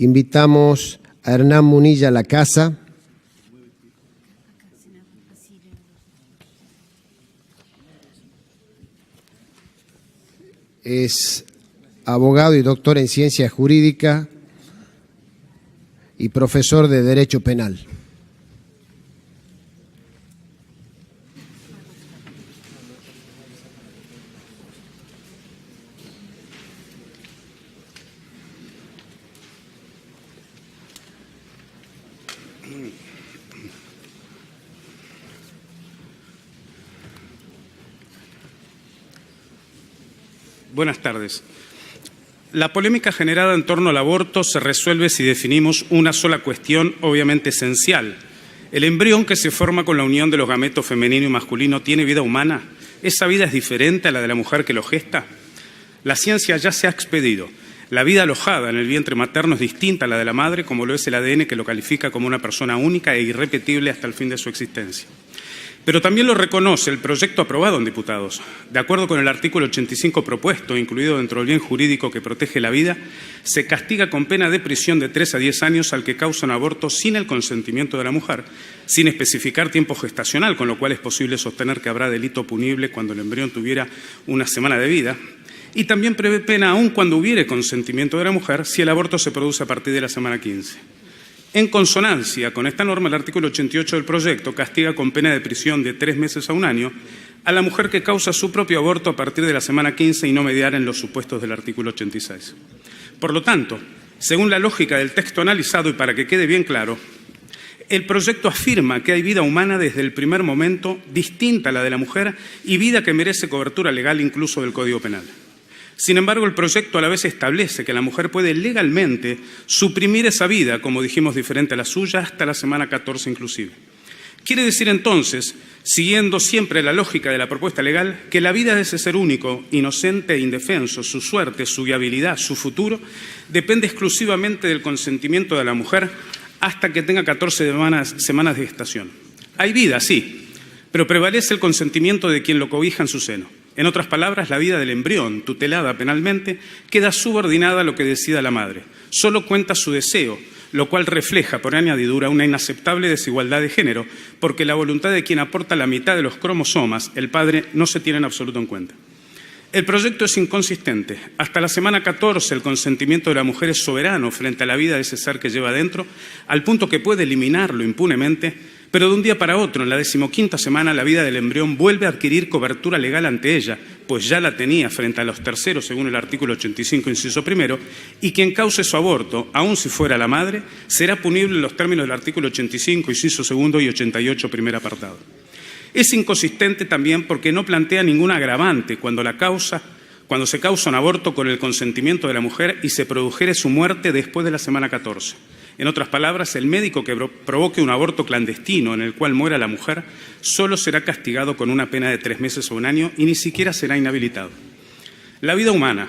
Invitamos a Hernán Munilla Lacasa. Es abogado y doctor en ciencia jurídica y profesor de Derecho Penal. Buenas tardes. La polémica generada en torno al aborto se resuelve si definimos una sola cuestión obviamente esencial. ¿El embrión que se forma con la unión de los gametos femenino y masculino tiene vida humana? ¿Esa vida es diferente a la de la mujer que lo gesta? La ciencia ya se ha expedido. La vida alojada en el vientre materno es distinta a la de la madre, como lo es el ADN, que lo califica como una persona única e irrepetible hasta el fin de su existencia. Pero también lo reconoce el proyecto aprobado en diputados. De acuerdo con el artículo 85 propuesto, incluido dentro del bien jurídico que protege la vida, se castiga con pena de prisión de 3 a 10 años al que causa un aborto sin el consentimiento de la mujer, sin especificar tiempo gestacional, con lo cual es posible sostener que habrá delito punible cuando el embrión tuviera una semana de vida. Y también prevé pena aun cuando hubiere consentimiento de la mujer si el aborto se produce a partir de la semana 15. En consonancia con esta norma, el artículo 88 del proyecto castiga con pena de prisión de 3 meses a 1 año a la mujer que causa su propio aborto a partir de la semana 15 y no mediar en los supuestos del artículo 86. Por lo tanto, según la lógica del texto analizado y para que quede bien claro, el proyecto afirma que hay vida humana desde el primer momento, distinta a la de la mujer y vida que merece cobertura legal incluso del Código Penal. Sin embargo, el proyecto a la vez establece que la mujer puede legalmente suprimir esa vida, como dijimos, diferente a la suya, hasta la semana 14 inclusive. Quiere decir entonces, siguiendo siempre la lógica de la propuesta legal, que la vida de ese ser único, inocente e indefenso, su suerte, su viabilidad, su futuro, depende exclusivamente del consentimiento de la mujer hasta que tenga 14 semanas de gestación. Hay vida, sí, pero prevalece el consentimiento de quien lo cobija en su seno. En otras palabras, la vida del embrión, tutelada penalmente, queda subordinada a lo que decida la madre. Solo cuenta su deseo, lo cual refleja, por añadidura, una inaceptable desigualdad de género, porque la voluntad de quien aporta la mitad de los cromosomas, el padre, no se tiene en absoluto en cuenta. El proyecto es inconsistente. Hasta la semana 14 el consentimiento de la mujer es soberano frente a la vida de ese ser que lleva dentro, al punto que puede eliminarlo impunemente, pero de un día para otro, en la 15ª semana, la vida del embrión vuelve a adquirir cobertura legal ante ella, pues ya la tenía frente a los terceros, según el artículo 85, inciso primero, y quien cause su aborto, aun si fuera la madre, será punible en los términos del artículo 85, inciso segundo y 88, primer apartado. Es inconsistente también porque no plantea ningún agravante cuando se causa un aborto con el consentimiento de la mujer y se produjere su muerte después de la semana 14. En otras palabras, el médico que provoque un aborto clandestino en el cual muera la mujer solo será castigado con una pena de 3 meses o 1 año y ni siquiera será inhabilitado. La vida humana,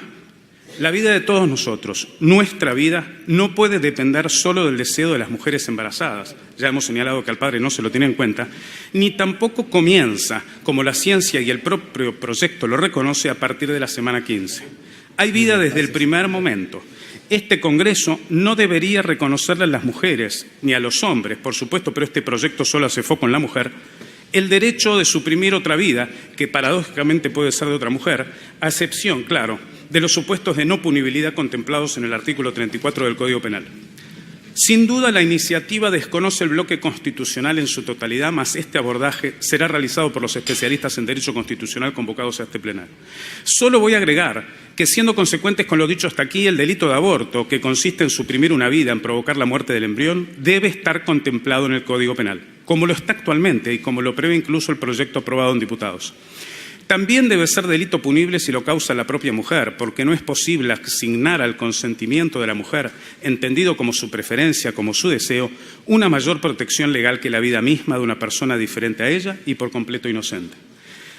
la vida de todos nosotros, nuestra vida, no puede depender solo del deseo de las mujeres embarazadas. Ya hemos señalado que al padre no se lo tiene en cuenta, ni tampoco comienza, como la ciencia y el propio proyecto lo reconoce, a partir de la semana 15. Hay vida desde el primer momento. Este Congreso no debería reconocerle a las mujeres, ni a los hombres, por supuesto, pero este proyecto solo hace foco en la mujer, el derecho de suprimir otra vida, que paradójicamente puede ser de otra mujer, a excepción, claro, de los supuestos de no punibilidad contemplados en el artículo 34 del Código Penal. Sin duda, la iniciativa desconoce el bloque constitucional en su totalidad, mas este abordaje será realizado por los especialistas en Derecho Constitucional convocados a este plenario. Solo voy a agregar que, siendo consecuentes con lo dicho hasta aquí, el delito de aborto, que consiste en suprimir una vida, en provocar la muerte del embrión, debe estar contemplado en el Código Penal, como lo está actualmente y como lo prevé incluso el proyecto aprobado en diputados. También debe ser delito punible si lo causa la propia mujer, porque no es posible asignar al consentimiento de la mujer, entendido como su preferencia, como su deseo, una mayor protección legal que la vida misma de una persona diferente a ella y por completo inocente.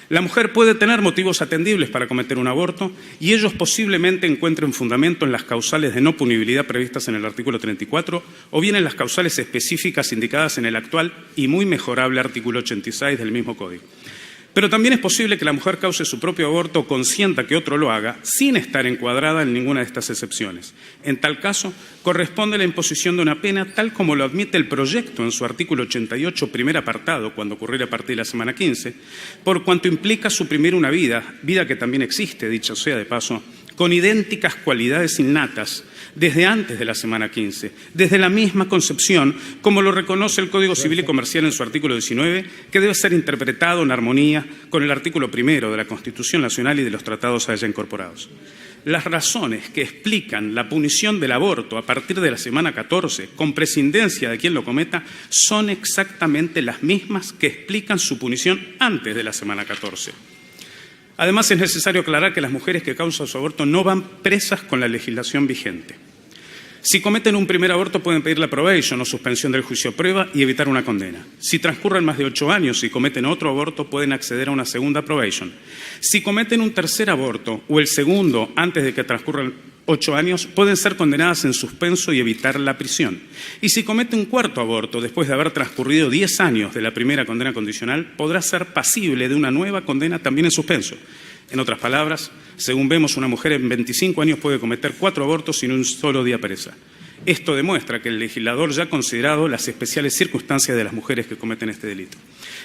La mujer puede tener motivos atendibles para cometer un aborto y ellos posiblemente encuentren fundamento en las causales de no punibilidad previstas en el artículo 34 o bien en las causales específicas indicadas en el actual y muy mejorable artículo 86 del mismo Código. Pero también es posible que la mujer cause su propio aborto o consienta que otro lo haga sin estar encuadrada en ninguna de estas excepciones. En tal caso, corresponde la imposición de una pena tal como lo admite el proyecto en su artículo 88, primer apartado, cuando ocurriera a partir de la semana 15, por cuanto implica suprimir una vida que también existe, dicho sea de paso, con idénticas cualidades innatas desde antes de la semana 15, desde la misma concepción, como lo reconoce el Código Civil y Comercial en su artículo 19, que debe ser interpretado en armonía con el artículo 1 de la Constitución Nacional y de los tratados a ella incorporados. Las razones que explican la punición del aborto a partir de la semana 14, con prescindencia de quien lo cometa, son exactamente las mismas que explican su punición antes de la semana 14. Además, es necesario aclarar que las mujeres que causan su aborto no van presas con la legislación vigente. Si cometen un primer aborto pueden pedir la probation o suspensión del juicio a prueba y evitar una condena. Si transcurren más de 8 años y cometen otro aborto, pueden acceder a una segunda probation. Si cometen un tercer aborto o el segundo antes de que transcurran 8 años, pueden ser condenadas en suspenso y evitar la prisión. Y si comete un cuarto aborto después de haber transcurrido 10 años de la primera condena condicional, podrá ser pasible de una nueva condena también en suspenso. En otras palabras, según vemos, una mujer en 25 años puede cometer 4 abortos sin un solo día presa. Esto demuestra que el legislador ya ha considerado las especiales circunstancias de las mujeres que cometen este delito.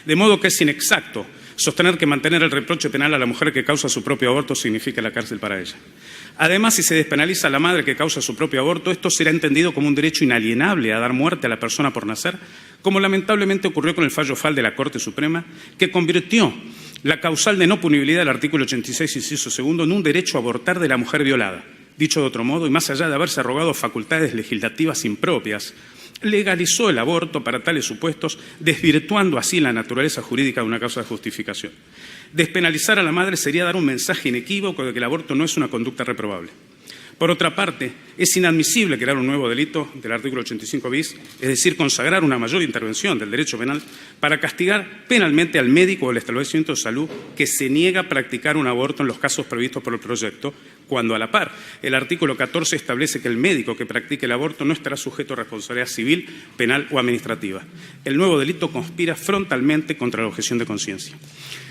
De modo que es inexacto sostener que mantener el reproche penal a la mujer que causa su propio aborto significa la cárcel para ella. Además, si se despenaliza a la madre que causa su propio aborto, esto será entendido como un derecho inalienable a dar muerte a la persona por nacer, como lamentablemente ocurrió con el fallo FAL de la Corte Suprema, que convirtió la causal de no punibilidad del artículo 86, inciso segundo, en un derecho a abortar de la mujer violada. Dicho de otro modo, y más allá de haberse arrogado facultades legislativas impropias, legalizó el aborto para tales supuestos, desvirtuando así la naturaleza jurídica de una causa de justificación. Despenalizar a la madre sería dar un mensaje inequívoco de que el aborto no es una conducta reprobable. Por otra parte, es inadmisible crear un nuevo delito del artículo 85 bis, es decir, consagrar una mayor intervención del derecho penal para castigar penalmente al médico o al establecimiento de salud que se niega a practicar un aborto en los casos previstos por el proyecto, cuando a la par el artículo 14 establece que el médico que practique el aborto no estará sujeto a responsabilidad civil, penal o administrativa. El nuevo delito conspira frontalmente contra la objeción de conciencia.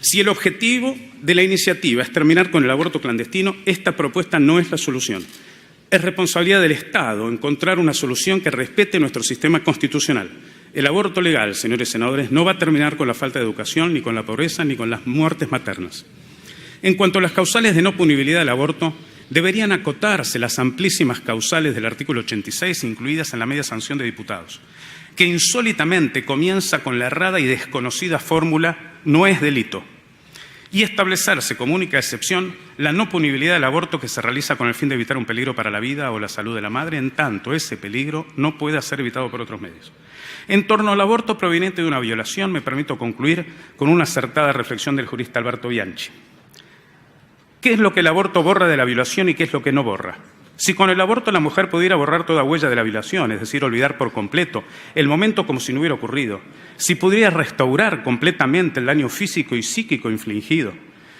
Si el objetivo de la iniciativa es terminar con el aborto clandestino, esta propuesta no es la solución. Es responsabilidad del Estado encontrar una solución que respete nuestro sistema constitucional. El aborto legal, señores senadores, no va a terminar con la falta de educación, ni con la pobreza, ni con las muertes maternas. En cuanto a las causales de no punibilidad del aborto, deberían acotarse las amplísimas causales del artículo 86 incluidas en la media sanción de diputados, que insólitamente comienza con la errada y desconocida fórmula «no es delito», y establecerse como única excepción la no punibilidad del aborto que se realiza con el fin de evitar un peligro para la vida o la salud de la madre, en tanto ese peligro no pueda ser evitado por otros medios. En torno al aborto proveniente de una violación, me permito concluir con una acertada reflexión del jurista Alberto Bianchi. ¿Qué es lo que el aborto borra de la violación y qué es lo que no borra? Si con el aborto la mujer pudiera borrar toda huella de la violación, es decir, olvidar por completo el momento como si no hubiera ocurrido, si pudiera restaurar completamente el daño físico y psíquico infligido,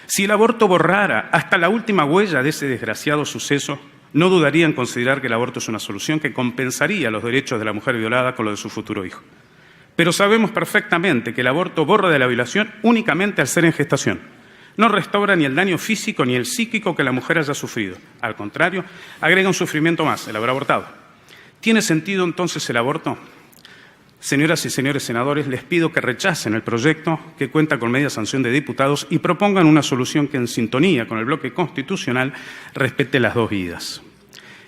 si el aborto borrara hasta la última huella de ese desgraciado suceso, no dudaría en considerar que el aborto es una solución que compensaría los derechos de la mujer violada con los de su futuro hijo. Pero sabemos perfectamente que el aborto borra de la violación únicamente al ser en gestación. No restaura ni el daño físico ni el psíquico que la mujer haya sufrido. Al contrario, agrega un sufrimiento más, el haber abortado. ¿Tiene sentido entonces el aborto? Señoras y señores senadores, les pido que rechacen el proyecto que cuenta con media sanción de diputados y propongan una solución que, en sintonía con el bloque constitucional, respete las dos vidas.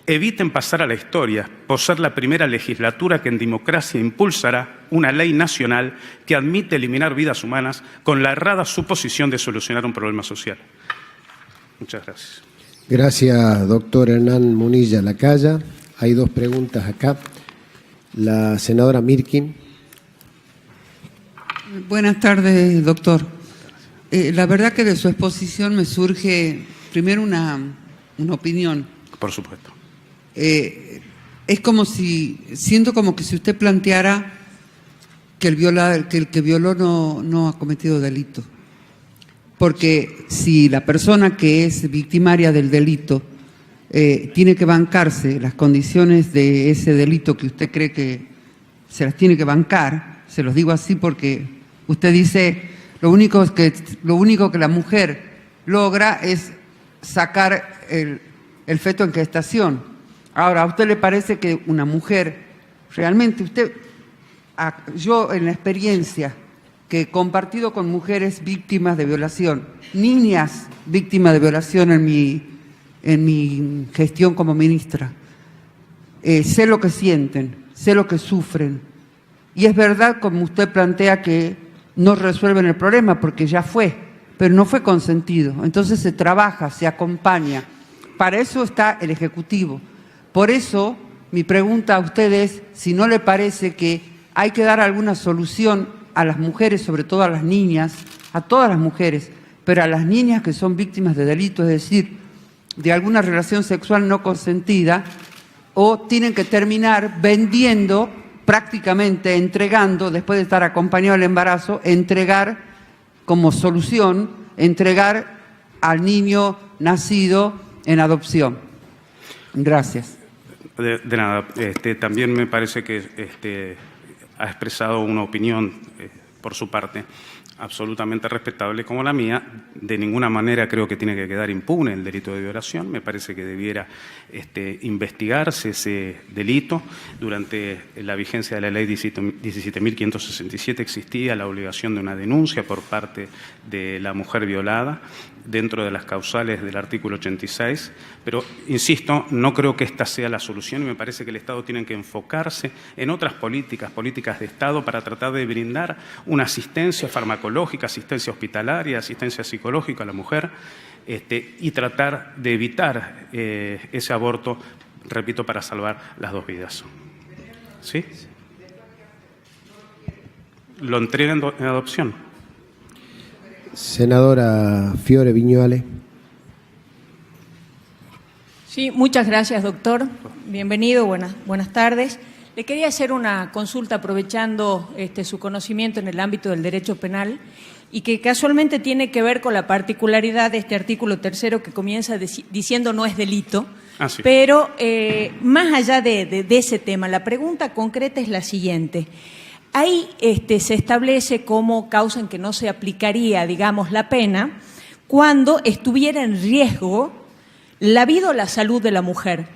Eviten pasar a la historia por ser la primera legislatura que en democracia impulsará una ley nacional que admite eliminar vidas humanas con la errada suposición de solucionar un problema social. Muchas gracias. Gracias, doctor Hernán Munilla Lacaya. Hay 2 preguntas acá. La senadora Mirkin. Buenas tardes, doctor. La verdad que de su exposición me surge primero una opinión. Por supuesto. Siento como que si usted planteara que el que violó no ha cometido delito. Porque si la persona que es victimaria del delito tiene que bancarse las condiciones de ese delito que usted cree que se las tiene que bancar, se los digo así porque usted dice Lo único que la mujer logra es sacar el feto en gestación. Ahora, ¿a usted le parece que una mujer, realmente yo en la experiencia que he compartido con mujeres víctimas de violación, niñas víctimas de violación en mi gestión como ministra, sé lo que sienten, sé lo que sufren. Y es verdad, como usted plantea, que no resuelven el problema porque ya fue, pero no fue consentido. Entonces se trabaja, se acompaña. Para eso está el Ejecutivo. Por eso mi pregunta a usted es si no le parece que hay que dar alguna solución a las mujeres, sobre todo a las niñas, a todas las mujeres, pero a las niñas que son víctimas de delitos, es decir, de alguna relación sexual no consentida, o tienen que terminar vendiendo, prácticamente entregando, después de estar acompañado del embarazo, entregar como solución, entregar al niño nacido en adopción. Gracias. De nada. También me parece que ha expresado una opinión por su parte absolutamente respetable como la mía. De ninguna manera creo que tiene que quedar impune el delito de violación. Me parece que debiera investigarse ese delito. Durante la vigencia de la ley 17.567 existía la obligación de una denuncia por parte de la mujer violada dentro de las causales del artículo 86, pero, insisto, no creo que esta sea la solución y me parece que el Estado tiene que enfocarse en otras políticas de Estado para tratar de brindar una asistencia farmacológica, asistencia hospitalaria, asistencia psicológica a la mujer y tratar de evitar ese aborto, repito, para salvar las dos vidas. ¿Sí? Lo entregan en adopción. Senadora Fiore Viñuale. Sí, muchas gracias, doctor. Bienvenido, buenas tardes. Le quería hacer una consulta aprovechando su conocimiento en el ámbito del derecho penal y que casualmente tiene que ver con la particularidad de este artículo 3º que comienza diciendo no es delito. Sí. Pero más allá de ese tema, la pregunta concreta es la siguiente. Ahí se establece como causa en que no se aplicaría, digamos, la pena cuando estuviera en riesgo la vida o la salud de la mujer.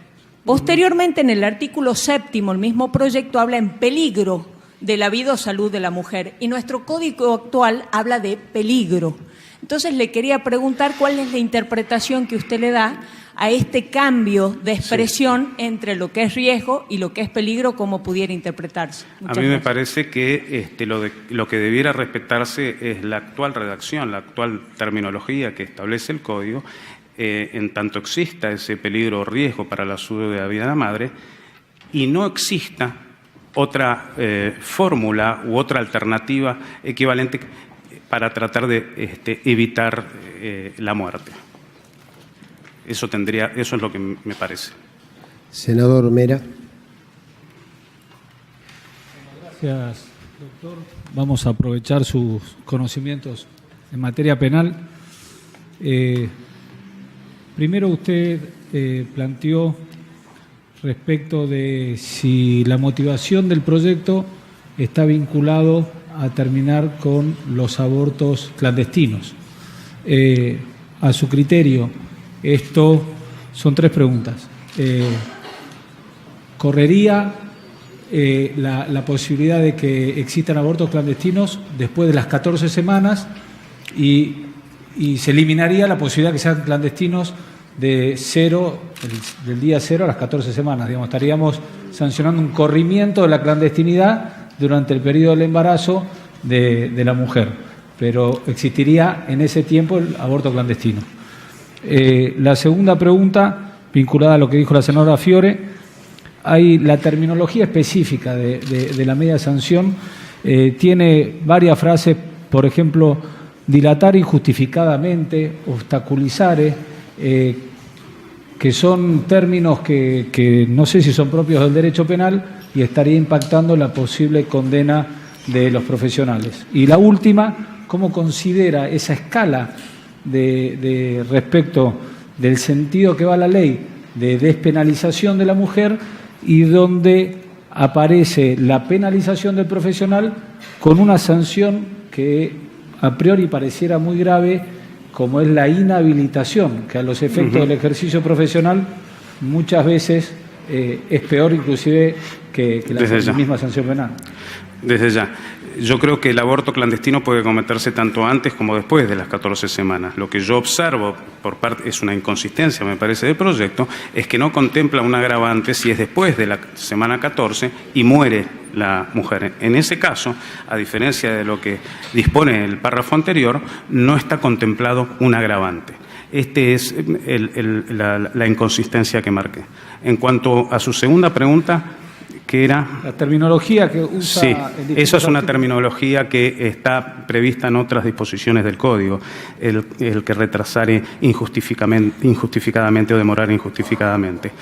Posteriormente, en el artículo 7º, el mismo proyecto habla en peligro de la vida o salud de la mujer y nuestro código actual habla de peligro. Entonces, le quería preguntar cuál es la interpretación que usted le da a este cambio de expresión entre lo que es riesgo y lo que es peligro, ¿cómo pudiera interpretarse? A mí me parece que lo que debiera respetarse es la actual redacción, la actual terminología que establece el Código, en tanto exista ese peligro o riesgo para la salud de la vida de la madre y no exista otra fórmula u otra alternativa equivalente para tratar de evitar la muerte. Eso es lo que me parece. Senador Mera. Gracias, doctor. Vamos a aprovechar sus conocimientos en materia penal. Primero usted planteó respecto de si la motivación del proyecto está vinculado a terminar con los abortos clandestinos. A su criterio, esto son tres preguntas. ¿Correría la posibilidad de que existan abortos clandestinos después de las 14 semanas y se eliminaría la posibilidad de que sean clandestinos del día 0 a las 14 semanas? Digamos, estaríamos sancionando un corrimiento de la clandestinidad durante el periodo del embarazo de la mujer, pero existiría en ese tiempo el aborto clandestino. La segunda pregunta, vinculada a lo que dijo la senadora Fiore, hay la terminología específica de la media sanción, tiene varias frases, por ejemplo, dilatar injustificadamente, obstaculizare, que son términos que no sé si son propios del derecho penal y estaría impactando la posible condena de los profesionales. Y la última, ¿cómo considera esa escala de respecto del sentido que va la ley de despenalización de la mujer y donde aparece la penalización del profesional con una sanción que a priori pareciera muy grave, como es la inhabilitación, que a los efectos del ejercicio profesional muchas veces es peor inclusive que la misma sanción penal. Desde ya. Yo creo que el aborto clandestino puede cometerse tanto antes como después de las 14 semanas. Lo que yo observo por parte, es una inconsistencia, me parece, del proyecto, es que no contempla un agravante si es después de la semana 14 y muere la mujer. En ese caso, a diferencia de lo que dispone el párrafo anterior, no está contemplado un agravante. Este es la inconsistencia que marqué. En cuanto a su segunda pregunta, que era... La terminología que usa... Sí, esa es una terminología que está prevista en otras disposiciones del Código, el que retrasare injustificadamente o demorar injustificadamente.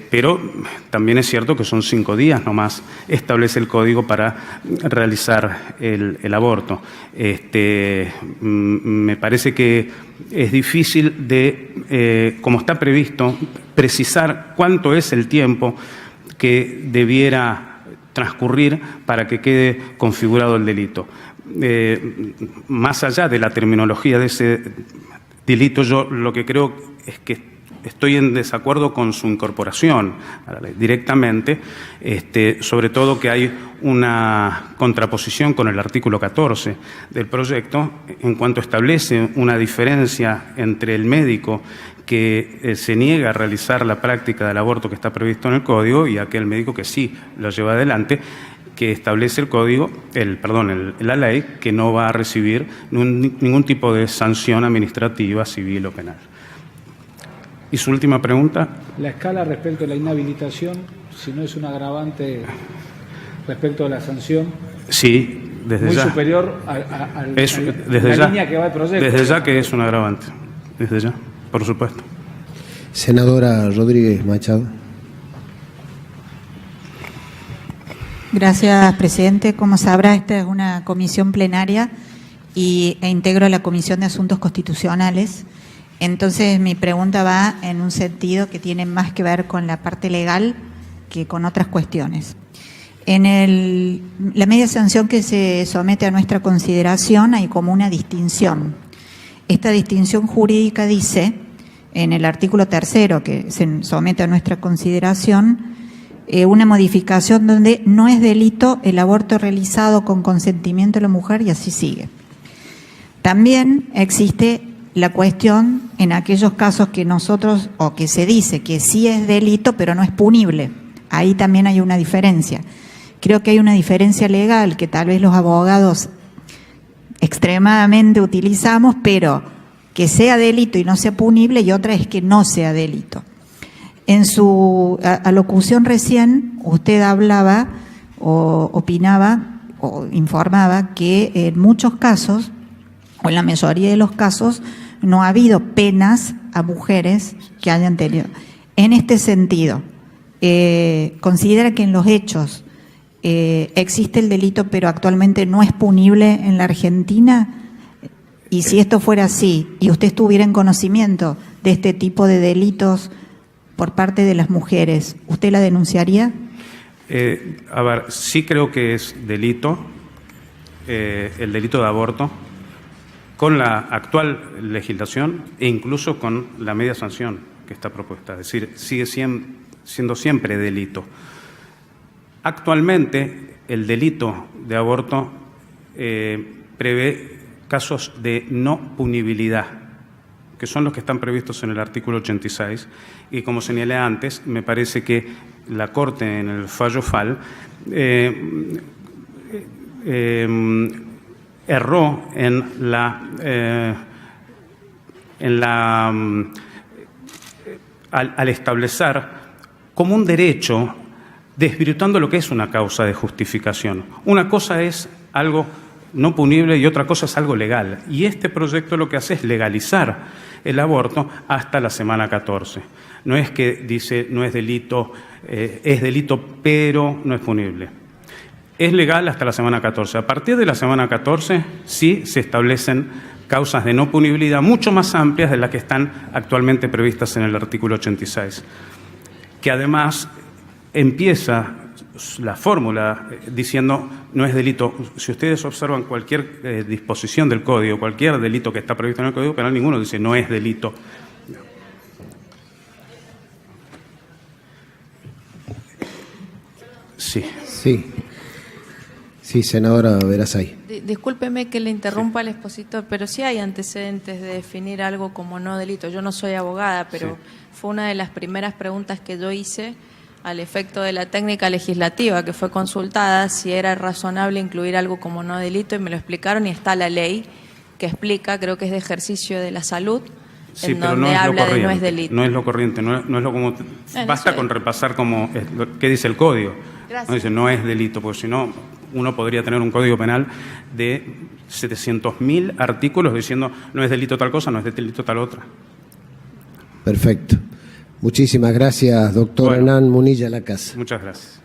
Pero también es cierto que son 5 días nomás, establece el Código para realizar el aborto. Me parece que es difícil de, como está previsto, precisar cuánto es el tiempo que debiera transcurrir para que quede configurado el delito. Más allá de la terminología de ese delito, yo lo que creo es que estoy en desacuerdo con su incorporación a la ley directamente, sobre todo que hay una contraposición con el artículo 14 del proyecto en cuanto establece una diferencia entre el médico que se niega a realizar la práctica del aborto que está previsto en el Código y aquel médico que sí lo lleva adelante, que establece el Código, la ley, que no va a recibir ningún tipo de sanción administrativa, civil o penal. ¿Y su última pregunta? La escala respecto a la inhabilitación, si no es un agravante respecto a la sanción, sí, desde muy ya. Superior a la línea que va el proyecto. Desde ya que es un agravante, desde ya, por supuesto. Senadora Rodríguez Machado. Gracias, presidente. Como sabrá, esta es una comisión plenaria e integro la Comisión de Asuntos Constitucionales. Entonces, mi pregunta va en un sentido que tiene más que ver con la parte legal que con otras cuestiones. En la media sanción que se somete a nuestra consideración hay como una distinción. Esta distinción jurídica dice, en el artículo 3 que se somete a nuestra consideración, una modificación donde no es delito el aborto realizado con consentimiento de la mujer y así sigue. También existe la cuestión en aquellos casos que nosotros, o que se dice que sí es delito pero no es punible. Ahí también hay una diferencia. Creo que hay una diferencia legal que tal vez los abogados extremadamente utilizamos, pero que sea delito y no sea punible, y otra es que no sea delito. En su alocución recién, usted hablaba o opinaba o informaba que en muchos casos, o en la mayoría de los casos, no ha habido penas a mujeres que hayan tenido. En este sentido, ¿considera que en los hechos existe el delito pero actualmente no es punible en la Argentina? Y si esto fuera así, y usted estuviera en conocimiento de este tipo de delitos por parte de las mujeres, ¿usted la denunciaría? A ver, sí creo que es delito, el delito de aborto, con la actual legislación e incluso con la media sanción que está propuesta. Es decir, sigue siendo siempre delito. Actualmente, el delito de aborto prevé casos de no punibilidad, que son los que están previstos en el artículo 86, y como señalé antes, me parece que la Corte en el fallo FAL erró al establecer como un derecho, desvirtuando lo que es una causa de justificación. Una cosa es algo no punible y otra cosa es algo legal. Y este proyecto lo que hace es legalizar el aborto hasta la semana 14. No es que dice no es delito, es delito pero no es punible. Es legal hasta la semana 14. A partir de la semana 14 sí se establecen causas de no punibilidad mucho más amplias de las que están actualmente previstas en el artículo 86, que además empieza la fórmula diciendo no es delito. Si ustedes observan cualquier disposición del Código, cualquier delito que está previsto en el Código Penal, ninguno dice no es delito. Sí. Sí. Sí, senadora Verazay. Discúlpeme que le interrumpa al expositor, pero sí hay antecedentes de definir algo como no delito. Yo no soy abogada, pero fue una de las primeras preguntas que yo hice al efecto de la técnica legislativa que fue consultada, si era razonable incluir algo como no delito, y me lo explicaron, y está la ley que explica, creo que es de ejercicio de la salud, Sí, en pero donde no es habla lo de no es corriente, delito. no es lo corriente, no es lo como... Basta sí. con repasar como qué dice el Código. Gracias. No dice no es delito, porque si no, uno podría tener un Código Penal de 700.000 artículos diciendo no es delito tal cosa, no es delito tal otra. Perfecto. Muchísimas gracias, doctor Bueno. Hernán Munilla Lacasa. Muchas gracias.